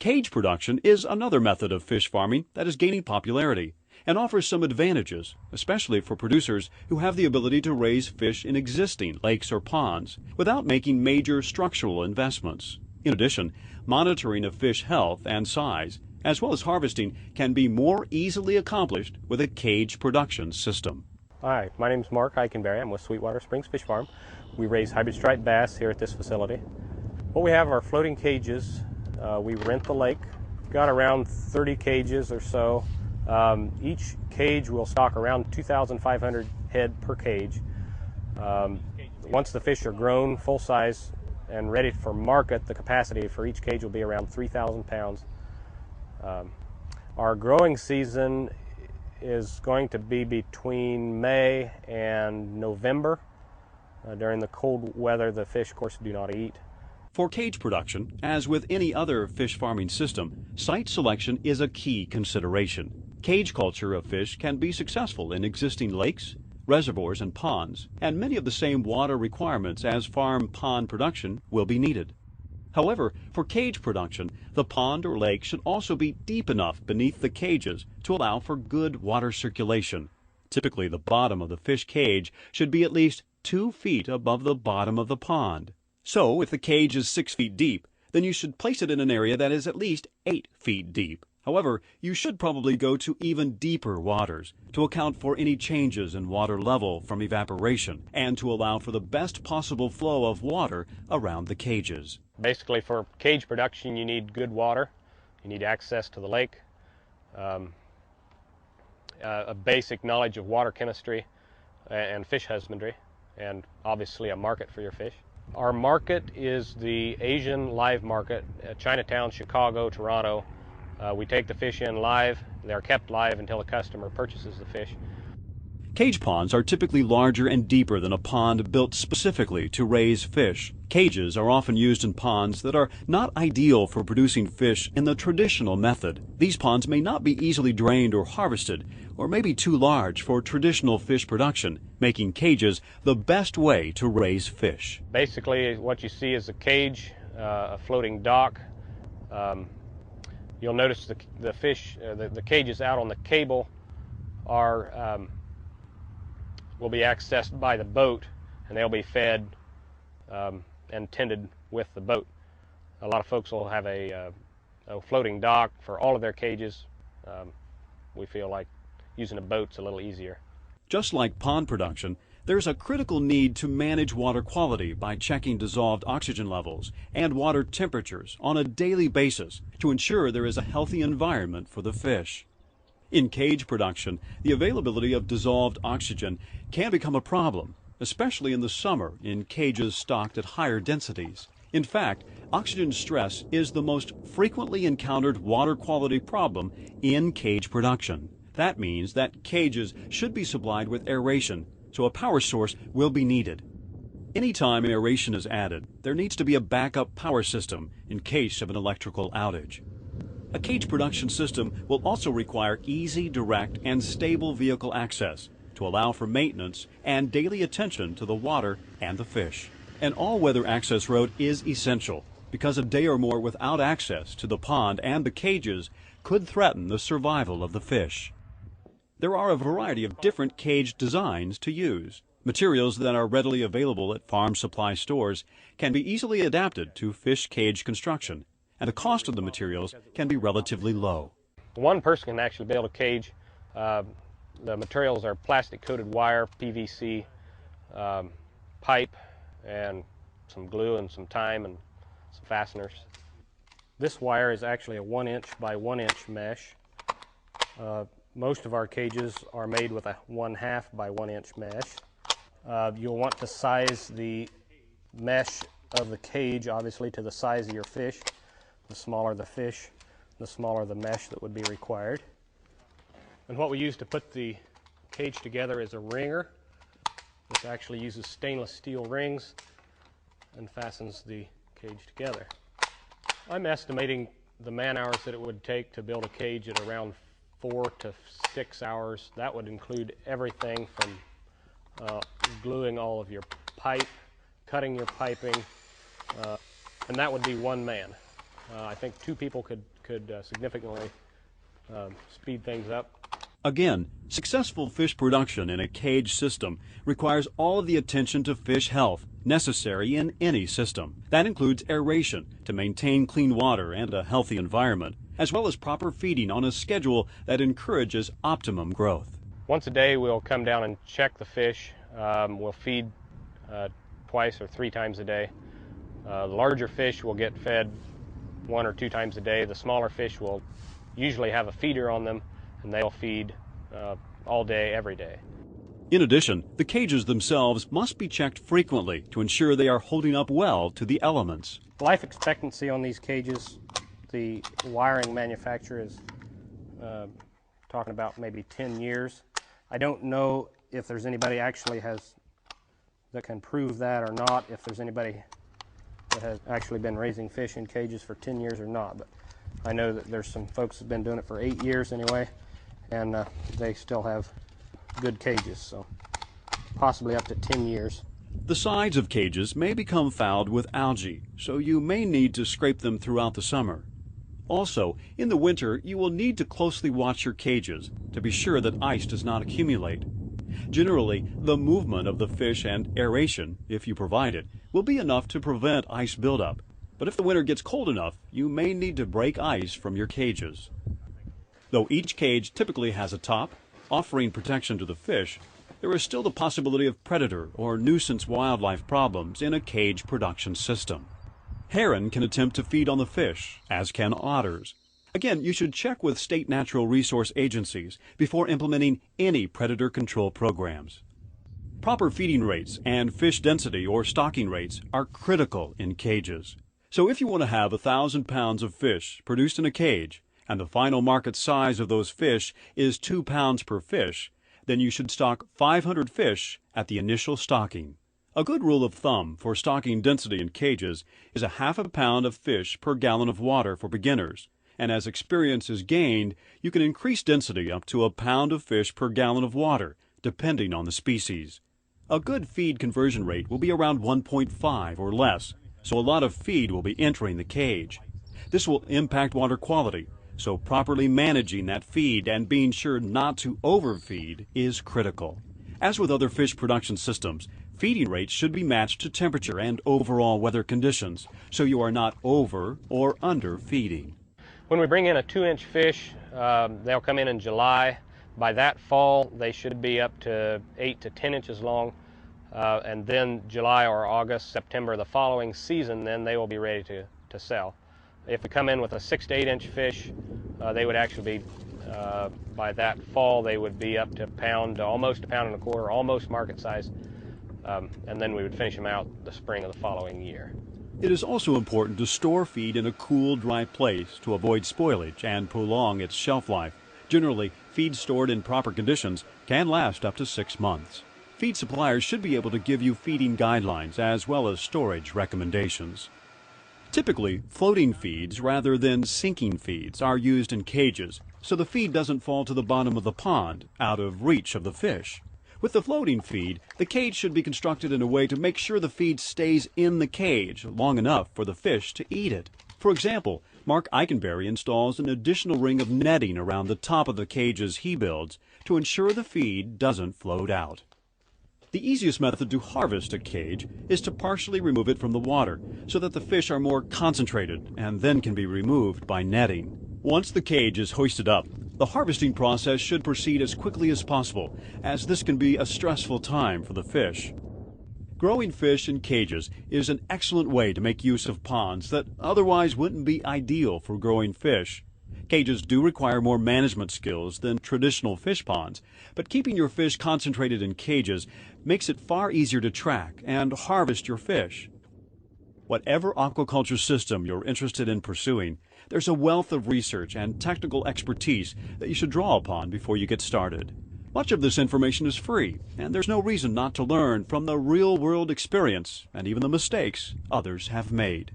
Cage production is another method of fish farming that is gaining popularity and offers some advantages, especially for producers who have the ability to raise fish in existing lakes or ponds without making major structural investments. In addition, monitoring of fish health and size, as well as harvesting, can be more easily accomplished with a cage production system. Hi, my name is Mark Eikenberry. I'm with Sweetwater Springs Fish Farm. We raise hybrid striped bass here at this facility. What we have are floating cages. We rent the lake. We've got around 30 cages or so. Each cage will stock around 2,500 head per cage. Once the fish are grown full size and ready for market, the capacity for each cage will be around 3,000 pounds. Our growing season is going to be between May and November. During the cold weather, the fish, of course, do not eat. For cage production, as with any other fish farming system, site selection is a key consideration. Cage culture of fish can be successful in existing lakes, reservoirs, and ponds, and many of the same water requirements as farm pond production will be needed. However, for cage production, the pond or lake should also be deep enough beneath the cages to allow for good water circulation. Typically, the bottom of the fish cage should be at least 2 feet above the bottom of the pond. So, if the cage is 6 feet deep, then you should place it in an area that is at least 8 feet deep. However, you should probably go to even deeper waters to account for any changes in water level from evaporation and to allow for the best possible flow of water around the cages. Basically, for cage production, you need good water, you need access to the lake, a basic knowledge of water chemistry and fish husbandry, and obviously a market for your fish. Our market is the Asian live market at Chinatown, Chicago, Toronto. We take the fish in live. They are kept live until the customer purchases the fish. Cage ponds are typically larger and deeper than a pond built specifically to raise fish. Cages are often used in ponds that are not ideal for producing fish in the traditional method. These ponds may not be easily drained or harvested, or may be too large for traditional fish production, making cages the best way to raise fish. Basically, what you see is a cage, a floating dock. You'll notice the fish, the cages out on the cable will be accessed by the boat, and they'll be fed and tended with the boat. A lot of folks will have a floating dock for all of their cages. We feel like using a boat's a little easier. Just like pond production, there's a critical need to manage water quality by checking dissolved oxygen levels and water temperatures on a daily basis to ensure there is a healthy environment for the fish. In cage production, the availability of dissolved oxygen can become a problem, especially in the summer in cages stocked at higher densities. In fact, oxygen stress is the most frequently encountered water quality problem in cage production. That means that cages should be supplied with aeration, so a power source will be needed. Anytime aeration is added, there needs to be a backup power system in case of an electrical outage. A cage production system will also require easy, direct, and stable vehicle access to allow for maintenance and daily attention to the water and the fish. An all-weather access road is essential because a day or more without access to the pond and the cages could threaten the survival of the fish. There are a variety of different cage designs to use. Materials that are readily available at farm supply stores can be easily adapted to fish cage construction, and the cost of the materials can be relatively low. One person can actually build a cage. The materials are plastic-coated wire, PVC, pipe, and some glue and some time and some fasteners. This wire is actually a 1-inch by 1-inch mesh. Most of our cages are made with a 1/2 by 1-inch mesh. You'll want to size the mesh of the cage, obviously, to the size of your fish. The smaller the fish, the smaller the mesh that would be required. And what we use to put the cage together is a ringer. This actually uses stainless steel rings and fastens the cage together. I'm estimating the man hours that it would take to build a cage at around 4 to 6 hours. That would include everything from gluing all of your pipe, cutting your piping, and that would be one man. I think 2 people could significantly speed things up. Again, successful fish production in a cage system requires all of the attention to fish health necessary in any system. That includes aeration to maintain clean water and a healthy environment, as well as proper feeding on a schedule that encourages optimum growth. Once a day we'll come down and check the fish. We'll feed twice or 3 times a day. The larger fish will get fed 1 or 2 times a day. The smaller fish will usually have a feeder on them, and they'll feed all day, every day. In addition, the cages themselves must be checked frequently to ensure they are holding up well to the elements. Life expectancy on these cages, the wiring manufacturer is talking about maybe 10 years. I don't know if there's anybody actually that can prove that or not, if there's anybody that has actually been raising fish in cages for 10 years or not. But I know that there's some folks that have been doing it for 8 years anyway, and they still have good cages, so possibly up to 10 years. The sides of cages may become fouled with algae, so you may need to scrape them throughout the summer. Also, in the winter, you will need to closely watch your cages to be sure that ice does not accumulate. Generally, the movement of the fish and aeration, if you provide it, will be enough to prevent ice buildup. But if the winter gets cold enough, you may need to break ice from your cages. Though each cage typically has a top, offering protection to the fish, there is still the possibility of predator or nuisance wildlife problems in a cage production system. Heron can attempt to feed on the fish, as can otters. Again, you should check with state natural resource agencies before implementing any predator control programs. Proper feeding rates and fish density or stocking rates are critical in cages. So if you want to have 1,000 pounds of fish produced in a cage, and the final market size of those fish is 2 pounds per fish, then you should stock 500 fish at the initial stocking. A good rule of thumb for stocking density in cages is 1/2 pound of fish per gallon of water for beginners, and as experience is gained, you can increase density up to 1 pound of fish per gallon of water, depending on the species. A good feed conversion rate will be around 1.5 or less, so a lot of feed will be entering the cage. This will impact water quality, so properly managing that feed and being sure not to overfeed is critical. As with other fish production systems, feeding rates should be matched to temperature and overall weather conditions, so you are not over or under feeding. When we bring in a 2-inch fish, they'll come in July. By that fall, they should be up to 8 to 10 inches long, and then July or August, September the following season, then they will be ready to sell. If we come in with a 6 to 8 inch fish, they would actually be, by that fall, they would be up to almost 1.25 pounds, almost market size, and then we would finish them out the spring of the following year. It is also important to store feed in a cool, dry place to avoid spoilage and prolong its shelf life. Generally, feed stored in proper conditions can last up to 6 months. Feed suppliers should be able to give you feeding guidelines as well as storage recommendations. Typically, floating feeds rather than sinking feeds are used in cages, so the feed doesn't fall to the bottom of the pond, out of reach of the fish. With the floating feed, the cage should be constructed in a way to make sure the feed stays in the cage long enough for the fish to eat it. For example, Mark Eikenberry installs an additional ring of netting around the top of the cages he builds to ensure the feed doesn't float out. The easiest method to harvest a cage is to partially remove it from the water so that the fish are more concentrated and then can be removed by netting. Once the cage is hoisted up, the harvesting process should proceed as quickly as possible, as this can be a stressful time for the fish. Growing fish in cages is an excellent way to make use of ponds that otherwise wouldn't be ideal for growing fish. Cages do require more management skills than traditional fish ponds, but keeping your fish concentrated in cages makes it far easier to track and harvest your fish. Whatever aquaculture system you're interested in pursuing, there's a wealth of research and technical expertise that you should draw upon before you get started. Much of this information is free, and there's no reason not to learn from the real-world experience and even the mistakes others have made.